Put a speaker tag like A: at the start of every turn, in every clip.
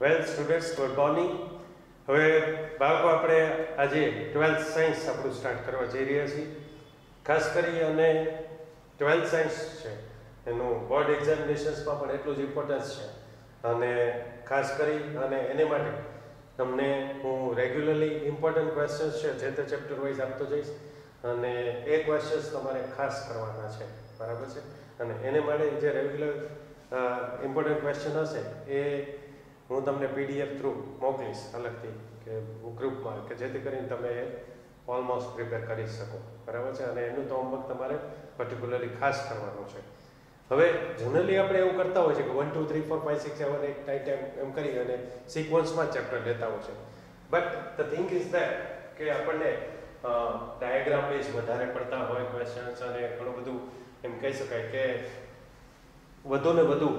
A: વેલ students, good morning. હવે બાળકો આપણે આજે 12th સાયન્સ આપણું સ્ટાર્ટ કરવા જઈ રહ્યા છીએ. ખાસ કરી અને 12th સાયન્સ છે એનું બોર્ડ એક્ઝામિનેશન્સમાં પણ એટલું જ ઇમ્પોર્ટન્સ છે. અને ખાસ કરી અને એને માટે તમને હું રેગ્યુલરલી ઇમ્પોર્ટન્ટ ક્વેશ્ચન્સ છે જે તે ચેપ્ટર વાઇઝ આપતો જઈશ અને એ ક્વેશ્ચન્સ તમારે ખાસ કરવાના છે, બરાબર છે. અને એને માટે જે રેગ્યુલર ઇમ્પોર્ટન્ટ ક્વેશ્ચન હશે એ હું તમને પીડીએફ થ્રુ મોકલીશ અલગથી કે ગ્રુપમાં, કે જેથી કરીને તમે એ ઓલમોસ્ટ પ્રિપેર કરી શકો, બરાબર છે. અને એનું તો હોમવર્ક તમારે પર્ટિક્યુલરલી ખાસ કરવાનું છે. હવે જનરલી આપણે એવું કરતા હોય છે કે 1 2 3 4 5 6 7 8 9 10 એમ કરી અને સિક્વન્સમાં ચેપ્ટર લેતા હોય છે. But the thing is that કે આપણને ડાયાગ્રામ બેઝ વધારે પડતા હોય ક્વેશ્ચન્સ અને ઘણું બધું એમ કહી શકાય કે વધુ ને વધુ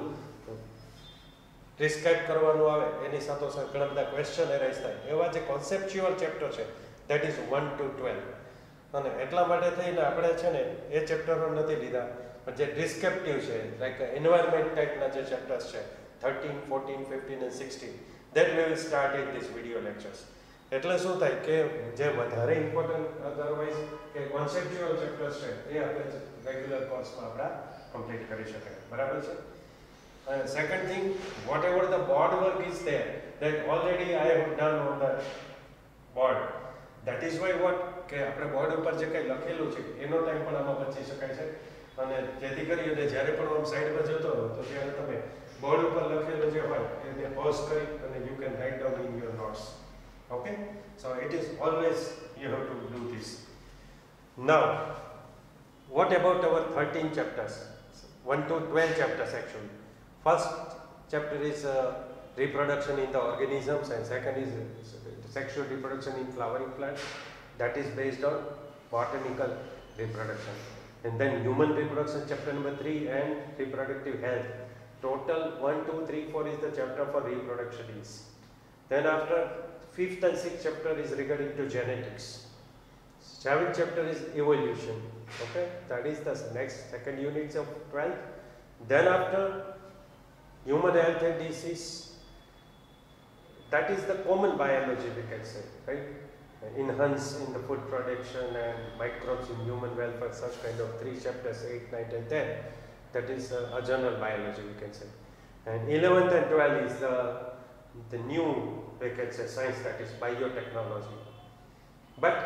A: ડિસ્ક્રાઇબ કરવાનું આવે એની સાથોસાથ ઘણા બધા ક્વેશ્ચન એરાઇઝ થાય એવા જે કોન્સેપ્ચ્યુઅલ ચેપ્ટર છે દેટ ઇઝ 1 to 12. અને એટલા માટે થઈને આપણે છે ને એ ચેપ્ટરો નથી લીધા, પણ જે ડિસ્ક્રિપ્ટિવ છે લાઈક એન્વાયરમેન્ટ ટાઈપના જે ચેપ્ટર્સ છે 13 14 15 and 16 that we will start in this video lectures. એટલે શું થાય કે જે વધારે ઇમ્પોર્ટન્ટ અધરવાઇઝ કે કોન્સેપ્ચ્યુઅલ ચેપ્ટર્સ છે એ આપણે રેગ્યુલર કોર્સમાં આપણા કમ્પ્લીટ કરી શકાય, બરાબર છે. And second thing, whatever the board work is there, that already I have done on the board. That is why what કે આપણે બોર્ડ ઉપર જે કંઈ લખેલું છે એનો ટાઈમ પણ આમાં બચી શકાય છે. અને જેથી કરીને જ્યારે પણ આમ સાઈડ પર જતો હો તો ત્યારે તમે બોર્ડ ઉપર લખેલું જે હોય એને પોઝ કરી અને you can write down in your notes. Okay, so it is always you have to do this. Now, what about our 13 chapters? 1 to 12 chapters actually. First chapter is reproduction in the organisms, and second is sexual reproduction in flowering plants. That is based on botanical reproduction. And then human reproduction, chapter number 3, and reproductive health. Total 1 2 3 4 is the chapter for reproduction is. Then after 5th and 6th chapter is regarding to genetics. 7th chapter is evolution. Okay, that is the next second unit of 12th. Then after human health and disease, that is the common biology we can say, right? Enhance in the food production and microbes in human welfare, such kind of 3 chapters 8 9 and 10. That is a general biology we can say. And 11th and 12th is the new we can say science, that is biotechnology. But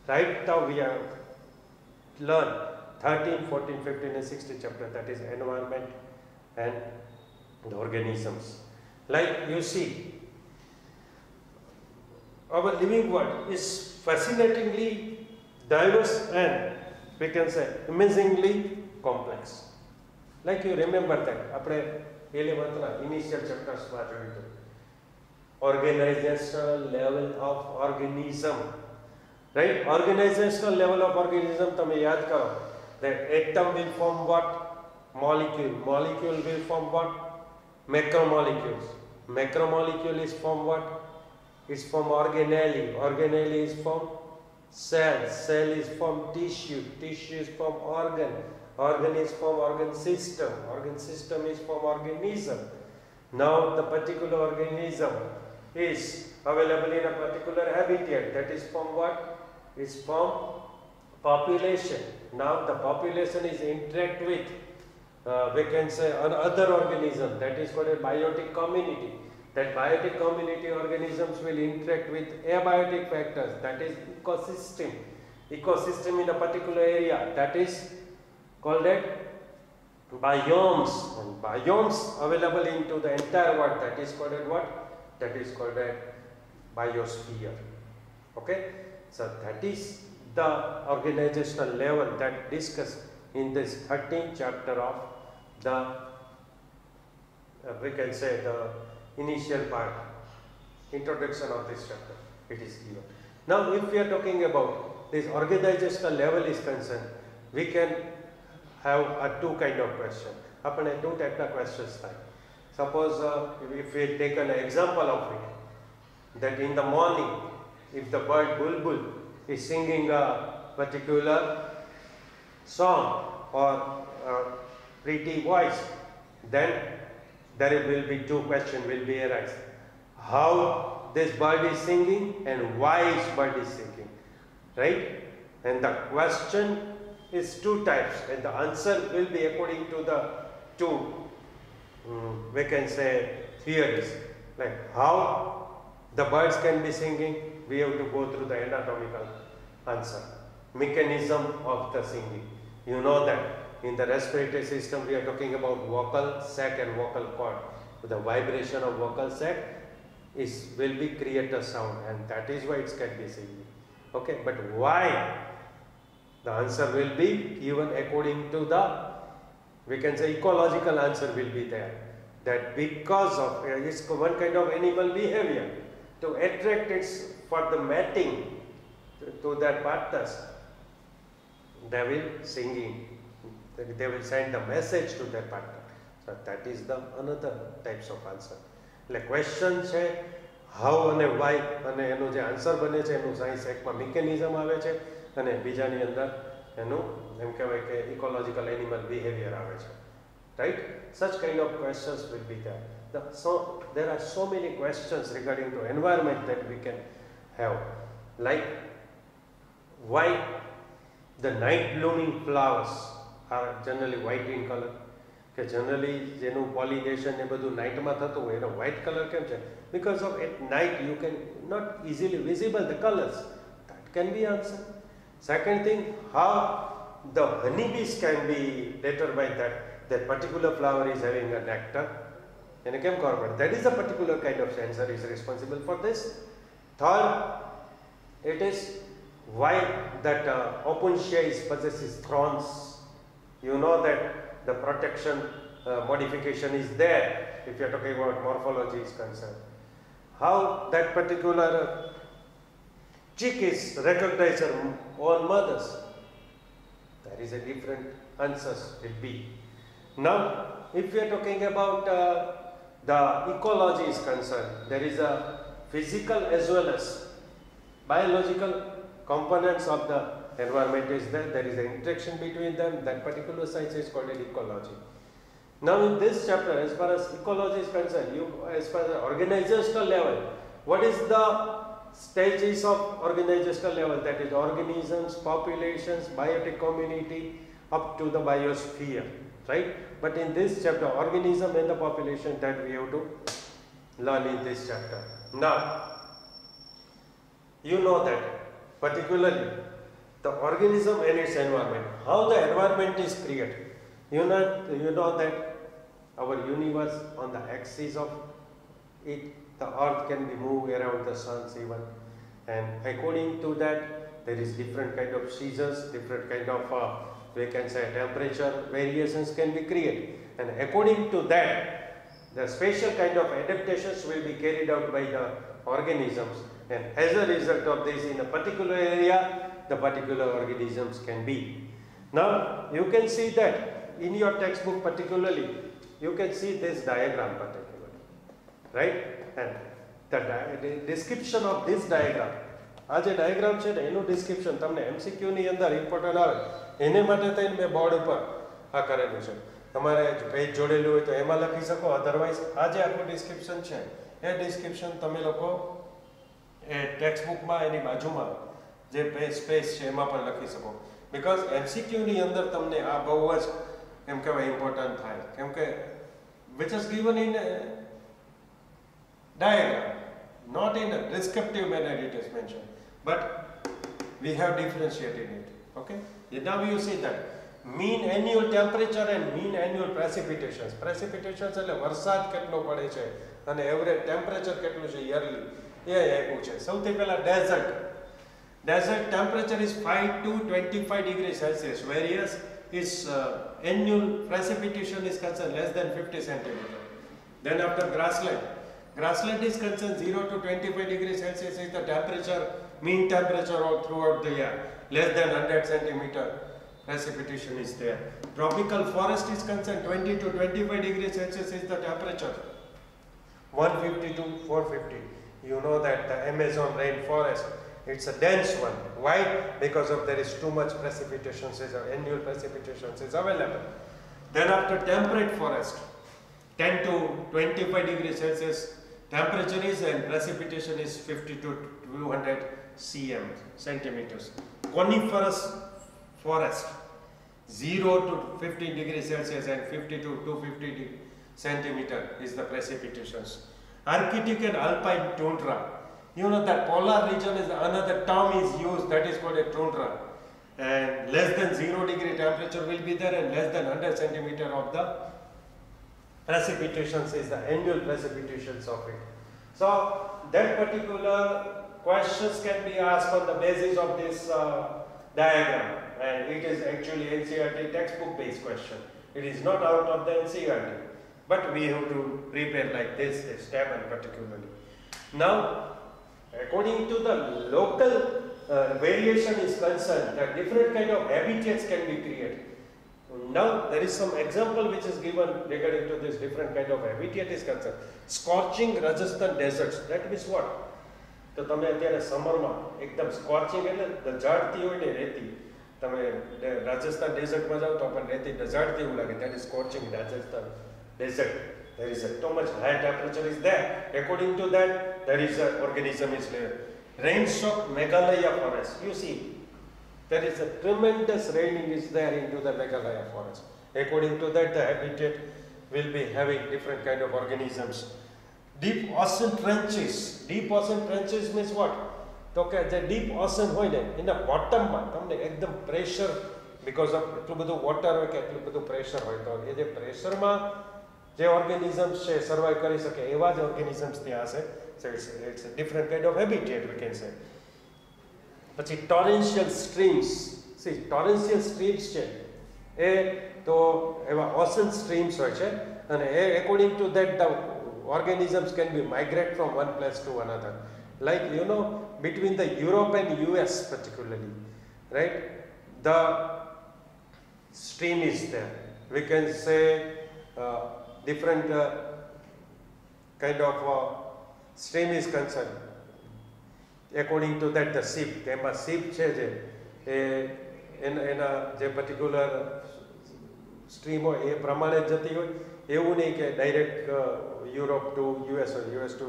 A: right now we have learned 13 14 15 and 16 chapter, that is environment and the organisms. Like you see, our living world is fascinatingly diverse and we can say amazingly complex. Like you remember that આપણે 11th ના initial chapters માં જોયું હતું, organizational level of organism, right? Organizational level of organism તમે યાદ કરો, that atom will form what? Molecule will form what? Macromolecules. Macromolecule is from what? It's from organelle. Organelle is from cell. Cell is from tissue. Tissue is from organ. Organ is from organ system. Organ system is from organism. Now the particular organism is available in a particular habitat. That is from what? It's from population. Now the population is interact with we can say other organism, that is called a biotic community. That biotic community organisms will interact with abiotic factors, that is ecosystem. Ecosystem in a particular area, that is called as biomes. And biomes available into the entire world, that is called as what? That is called as biosphere. Okay, so that is the organizational level that discussed in this 13th chapter of the we can say the initial part, introduction of this chapter, it is given. Now if we are talking about this organizational level is concerned, we can have two kind of question. આપણે two type of questions થાય. Suppose if we take an example of it, that in the morning if the bird bulbul is singing a particular song or pretty voice, then there will be two questions will be arise. How this bird is singing and why this bird is singing, right? And the question is two types and the answer will be according to the two, we can say, theories. Like how the birds can be singing, we have to go through the anatomical answer. Mechanism of the singing. You know that in the respiratory system we are talking about vocal sac and vocal cord. So the vibration of vocal sac will be create a sound, and that is why it can be singing. Okay, but why? The answer will be given according to the, we can say, ecological answer will be there. That because of it's one kind of animal behavior to attract its for the mating to their partners, they will singing, they will send the message to their partner. So that is the another types of answer. Like question છે how and why અને એનો જે answer બને છે એનું science એકમાં mechanism આવે છે અને બીજાની અંદર એનું એમ કહેવાય કે ઇકોલોજીકલ એનિમલ બિહેવિયર આવે છે, right? Such kind of questions will be there. So there are so many questions regarding to environment that we can have, like why the night blooming flowers are generally white in color. કે generally જેનું pollination એ બધું નાઇટમાં થતું હોય એનો white colour કેમ છે? Because of at night you can not easily visible the colors. That can be answered. Second thing, how the honeybees can be determined that particular flower is having a nectar. એને કેમ ખબર પડે? That is a particular kind of sensor is responsible for this. Third, it is why that opuntia possesses thorns. You know that the protection modification is there if you are talking about morphology is concerned. How that particular chick is recognized her own mothers. There is a different answers will be. Now, if we are talking about the ecology is concerned, there is a physical as well as biological components of the environment is there. There is an interaction between them. That particular science is called ecology. Now in this chapter, as far as ecology is concerned, as far as organizational level, what is the stages of organizational level? That is organisms, populations, biotic community, up to the biosphere, right? But in this chapter, organism and the population, that we have to learn in this chapter. Now, you know that particularly the organism and its environment, how the environment is created. You know that our universe on the axis of it, the earth can be moved around the sun even, and according to that there is different kind of seasons, different kind of we can say temperature variations can be created, and according to that the special kind of adaptations will be carried out by the organisms, and as a result of this in a particular area the particular organisms can be. Now you can see that in your textbook particularly, you can see this diagram particularly, right? And the description of this diagram, આ જે diagram છે ને એનું description તમને MCQ ની અંદર important આવે એને માટે થઈને મેં બોર્ડ ઉપર આ કરેલું છે. તમારે પેજ જોડેલું હોય તો એમાં લખી શકો, અધરવાઇઝ આ જે આખું ડિસ્ક્રિપ્શન છે એ ડિસ્ક્રિપ્શન તમે લોકો એ ટેક્સ્ટબુકમાં એની બાજુમાં જે સ્પેસ છે એમાં પણ લખી શકો. બિકોઝ MCQ ની અંદર તમને આ બહુ જ એમ કહેવાય ઇમ્પોર્ટન્ટ થાય, કેમ કે which is given in diagram, not in a descriptive manner it is mentioned, but we have differentiated it. Okay, now you see that mean annual temperature and mean annual precipitations. Precipitations એટલે વરસાદ કેટલો પડે છે અને average temperature કેટલું છે yearly એ આપ્યું છે. સૌથી પહેલા desert temperature is 5 to 25 degrees Celsius, whereas its annual precipitation is concerned less than 50 centimeter. Then after grassland is concerned 0 to 25 degrees Celsius is the temperature, mean temperature all throughout the year, less than 100 centimeter precipitation is there. Tropical forest is concerned 20 to 25 degrees Celsius is the temperature, 150 to 450. You know that the Amazon rainforest, it's a dense one. Why? Because of there is too much precipitation, annual precipitation is available. Then after temperate forest, 10 to 25 degrees Celsius temperature is, and precipitation is 50 to 200 centimeters. Coniferous forest, 0 to 15 degrees Celsius and 50 to 250 centimeter is the precipitations. Arctic and alpine tundra. You know that polar region is another term is used, that is called a tundra. And less than 0 degree temperature will be there, and less than 100 centimeter of the precipitations is the annual precipitations of it. So that particular questions can be asked on the basis of this diagram, and it is actually NCERT textbook based question. It is not out of the NCERT, but we have to prepare like this table particularly. Now, according to the local variation is concerned, that different kind of habitats can be created. Now there is some example which is given regarding to this different kind of habitat is concerned. Scorching Rajasthan deserts, that means what? તો તમે અત્યારે સમરમાં એકદમ સ્કોચિંગ એટલે દઝાડતી હોય ને રેતી, તમે રાજસ્થાન ડેઝર્ટમાં જાઓ તો આપણને રેતી દઝાડતી એવું લાગે, that is scorching Rajasthan desert. There is too much high temperature is there. According to that, there is an organism is there. Rain-soaked Meghalaya forest. You see, there is a tremendous raining is there into the Meghalaya forest. According to that, the habitat will be having different kind of organisms. Deep ocean trenches. Deep ocean trenches means what? તો કે જે deep ocean હોય ને એના બોટમમાં તમને એકદમ pressure because of એટલું બધું વોટર હોય કે એટલું બધું પ્રેશર હોય, તો એ જે પ્રેશરમાં જે ઓર્ગેનિઝમ્સ છે સર્વાઈવ કરી શકે એવા જ ઓર્ગેનિઝમ્સ ત્યાં હશે. So it's a different kind of habitat we can say. પછી torrential streams. See, torrential streams છે એ તો એવા ocean streams હોય છે, અને એ according to that the organisms can be migrate from one place to another. Like you know, between the Europe and US particularly, right? The stream is there. We can say different kind of stream is concerned. According to that, the ship, તેમાં ship છે જે એના જે particular stream હોય એ પ્રમાણે જતી હોય, એવું નહીં કે ડાયરેક્ટ યુરોપ ટુ યુએસ હોય, યુએસ ટુ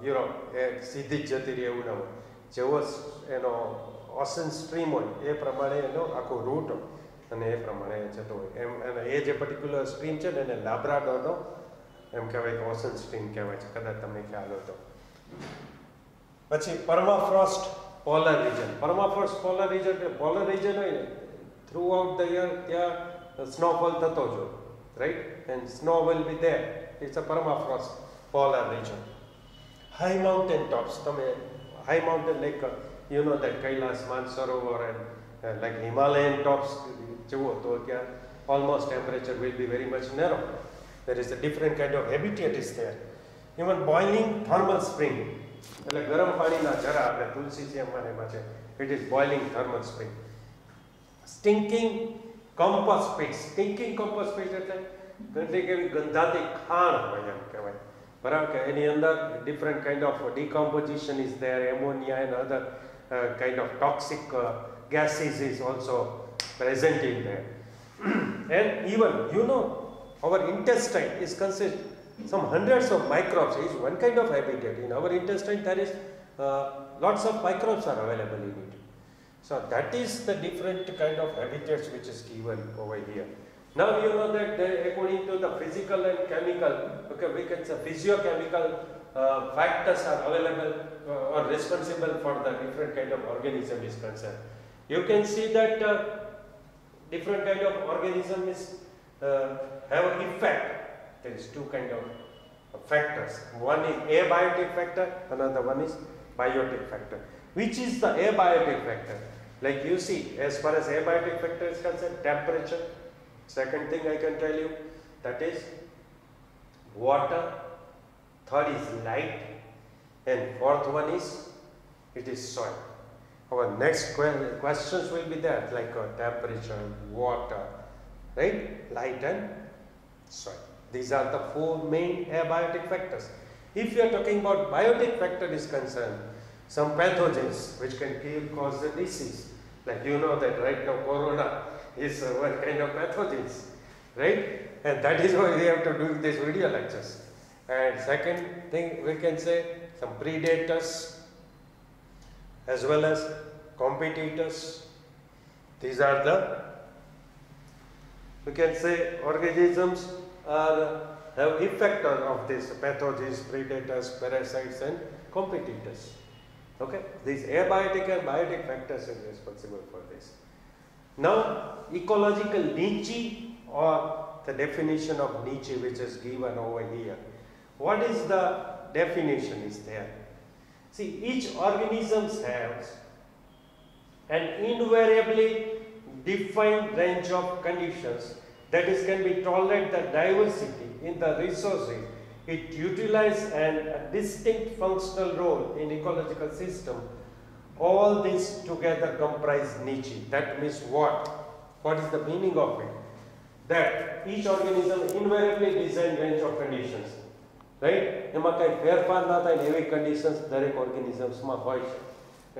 A: યુરોપ એ સીધી જ જતી રહે એવું ના હોય. જેવો એનો ઓશન સ્ટ્રીમ હોય એ પ્રમાણે એનો આખો રૂટ હોય અને એ પ્રમાણે જતો હોય. એમ અને એ જે પર્ટિક્યુલર સ્ટ્રીમ છે ને એને લાબ્રાડોરનો એમ કહેવાય કે ઓશન સ્ટ્રીમ કહેવાય છે, કદાચ તમને ખ્યાલ હોય તો. પછી પરમાફ્રોસ્ટ પોલર રિજન. પરમાફ્રોસ્ટ પોલર રિજન હોય ને થ્રુ આઉટ ધ યર ત્યાં સ્નોફોલ થતો જ હોય, right? And snow will be there. It's a permafrost polar region. High mountain tops. High mountain like you know that Kailas, Mansarovar and like Himalayan tops. Almost temperature will be very much narrow. There is a different kind of habitat is there. Even boiling thermal spring. એટલે ગરમ પાણીના ઝરા આપણે તુલસી એમાં છે. It is boiling thermal spring. Stinking compass pits. Stinking compass pits એટલે કેટલીક એવી ગંધાતી ખાણ હોય એમ કહેવાય, બરાબર, કે એની અંદર different kind of decomposition is there, ammonia and other kind of toxic gases is also present in there. And even you know our intestine is consist some hundreds of microbes. Is one kind of habitat. In our intestine there is lots of microbes are available in it. So that is the different kind of habitats which is given over here. Now you know that according to the physical and chemical, okay, we can say physiochemical factors are available or responsible for the different kind of organism is concerned. You can see that different kind of organism is have an effect. There is two kind of factors. One is abiotic factor, another one is biotic factor. Which is the abiotic factor? Like you see, as far as abiotic factor is concerned, temperature. Second thing I can tell you, that is water. Third is light, and fourth one is it is soil. Our next questions will be there, like temperature, water, right, light and soil. These are the four main abiotic factors. If you are talking about biotic factor is concerned, some pathogens which can cause the disease, like you know that right now corona is one kind of pathogens, right? And that is why we have to do these video lectures. And second thing we can say, some predators as well as competitors. These are the, we can say, organisms have effector of these pathogens, predators, parasites and competitors. Okay, these abiotic and biotic factors are responsible for this. Now, ecological niche, or the definition of niche which is given over here. What is the definition is there? See, each organism has an invariably defined range of conditions that is can be tolerate the diversity in the resources. It utilizes a distinct functional role in ecological system. All this together comprise niche. That means what? What is the meaning of it? That each organism invariably design range of conditions. Right? એમાં કઈ ફેરફાર ના થાય એવી conditions દરેક organisms માં હોય છે.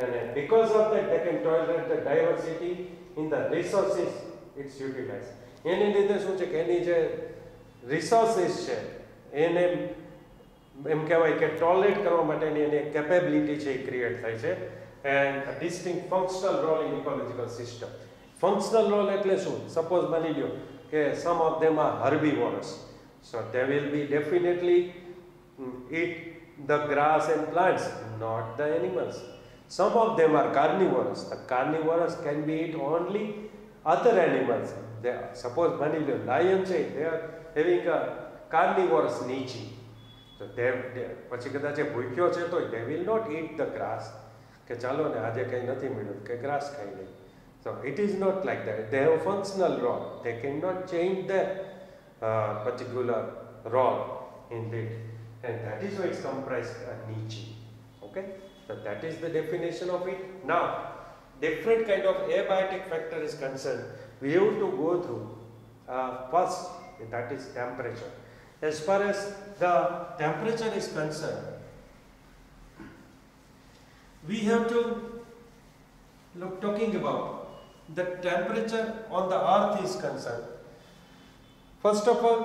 A: And because of that, they can tolerate the diversity in the resources it's utilized. એની લીધે શું છે કે એની જે resources છે એને એમ કહેવાય કે ટોલરેટ કરવા માટેની એની કેપેબિલિટી છે એ ક્રિએટ થાય છે. And a distinct functional role in ecological system. Functional role એટલે શું? Suppose માની લ્યો કે some of them are herbivorous. So they will be definitely eat the grass and plants, not the animals. Some of them are carnivorous. The carnivorous can be eat only other animals. They are, suppose many lions say they are having a carnivorous niche. So they પછી કદાચ એ ભૂખ્યો છે તો they will not eat the grass. કે ચાલો ને આજે કંઈ નથી મળ્યું કે grass ખાઈ લે. So it is not like that. They have functional role. They cannot change their particular role in it. And that is why it's comprised a niche. Okay? So that is the definition of it. Now, different kind of abiotic factor is concerned. We have to go through first, that is temperature. As far as the temperature is concerned, we have to look talking about the temperature on the earth is concerned. First of all,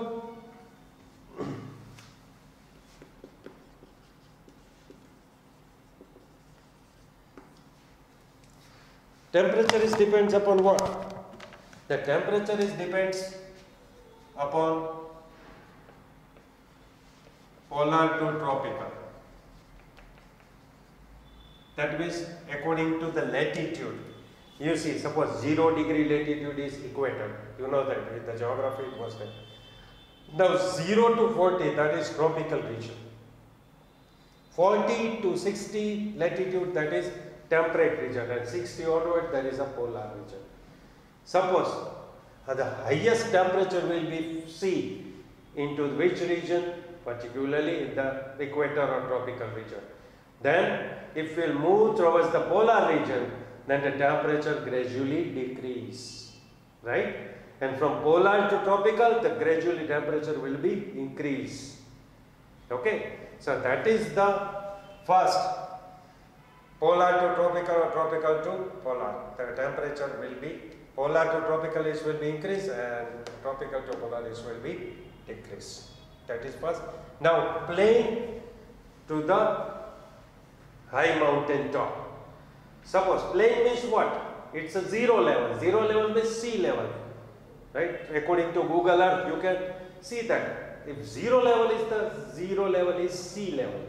A: temperature is depends upon what? The temperature is depends upon polar to tropical. That means according to the latitude. You see, suppose 0 degree latitude is equator. You know that in the geography it was there. Now 0 to 40, that is tropical region. 40 to 60 latitude, that is temperate region, and 60 onward, there is a polar region. Suppose the highest temperature will be seen into which region, particularly in the equator or tropical region. Then, if we move towards the polar region, then the temperature gradually decrease, right? And from polar to tropical, the gradually temperature will be increase. Okay, so that is the first. Polar to tropical or tropical to polar, the temperature will be, polar to tropical is will be increase and tropical to polar is will be decrease. That is first. Now plain to the high mountain top. Suppose plain means what? It's a zero level. Zero level means sea level, right? According to Google Earth, you can see that. If zero level is sea level.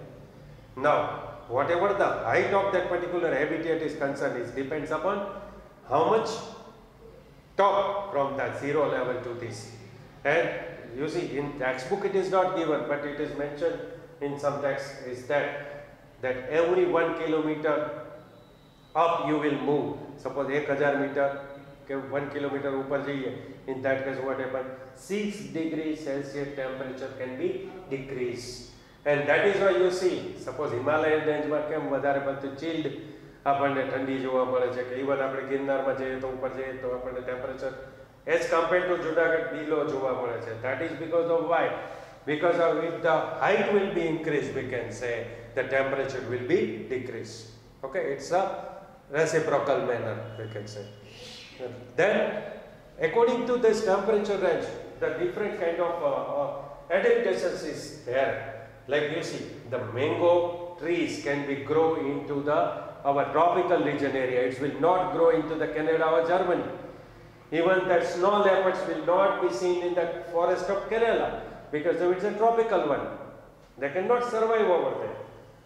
A: Now, whatever the height of that particular habitat is concerned, it depends upon how much top from that zero level to this. And you see, in textbook it is not given, but it is mentioned in some text is that every 1 kilometer up you will move. Suppose 1000 meter, 1 kilometer upar jaiye, in that case what happens? 6 degrees Celsius temperature can be decreased. And that is why you see, suppose Himalayan range માં કેમ વધારે પડતું chilled આપણને ઠંડી જોવા મળે છે કે even આપણે ગિરનારમાં જઈએ તો ઉપર જઈએ તો આપણને temperature as compared to Junagadh below જોવા મળે છે. That is because of why? Because of if the height will be increased, we can say the temperature will be decreased. Okay, it's a reciprocal manner, we can say. Then according to this temperature range, the different kind of adaptations is there. Like you see, the mango trees can be grow into the our tropical region area. It will not grow into the Canada or Germany. Even that snow leopards will not be seen in the forest of Kerala because it's a tropical one. They cannot survive over there.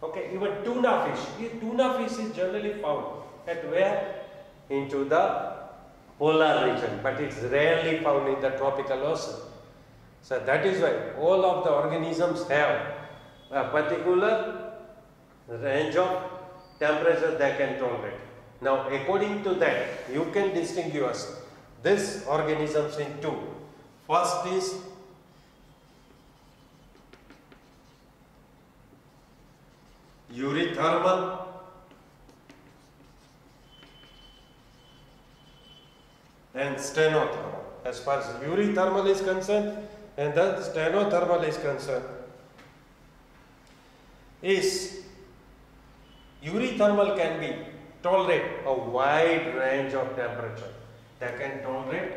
A: Okay, even tuna fish. Tuna fish is generally found at where? Into the polar region, but it's rarely found in the tropical ocean. So that is why all of the organisms have a particular range of temperature they can tolerate. Now, according to that, you can distinguish these organisms in two. First is eurythermal and stenothermal. As far as eurythermal is concerned and the stenothermal is concerned, is eurythermal can be tolerate a wide range of temperature. They can tolerate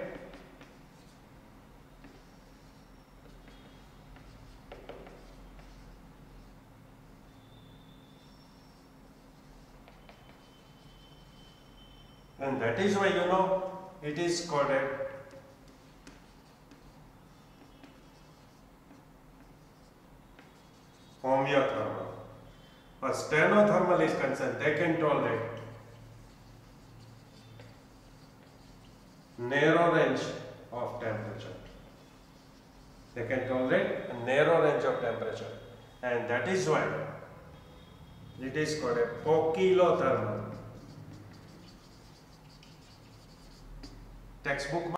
A: and that is why it is called a homeothermal. As stenothermal is concerned, they can tolerate narrow range of temperature. They can tolerate a narrow range of temperature, and that is why it is called a poikilothermal. Textbook